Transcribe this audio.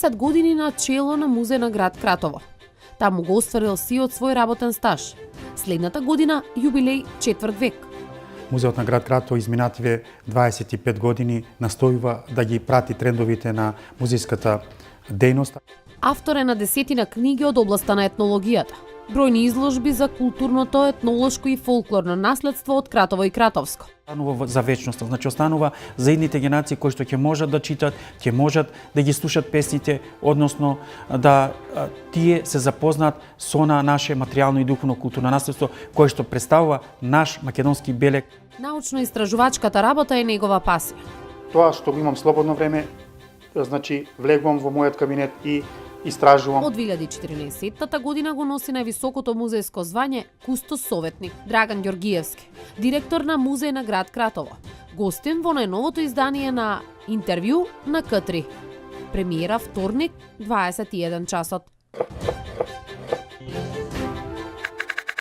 10 години на чело на музеј на град Кратово. Таму го остварил сиот свој работен стаж. Следната година јубилеј четврт век. Музеот на град Кратово изминативе 25 години настојува да ги прати трендовите на музејската дејност. Автор е на десетина книги од областта на етнологијата. Бројни изложби за културното, етнолошко и фолклорно наследство од Кратово и Кратовско. Останува за вечноста, значи останува за идните генерации кои што ќе можат да читат, ќе можат да ги слушат песните, односно да тие се запознаат со наше материјално и духовно културно наследство кое што представува наш македонски белег. Научно-истражувачката работа е негова пасија. Тоа што имам слободно време, значи влегувам во мојот кабинет и истражувам. Од 2014 година го носи највисокото музејско звање кустос советник Драган Ѓоргиевски, директор на музеј на град Кратово. Гостин во најновото издание на Интервју на К3. Премиера вторник, 21 часот.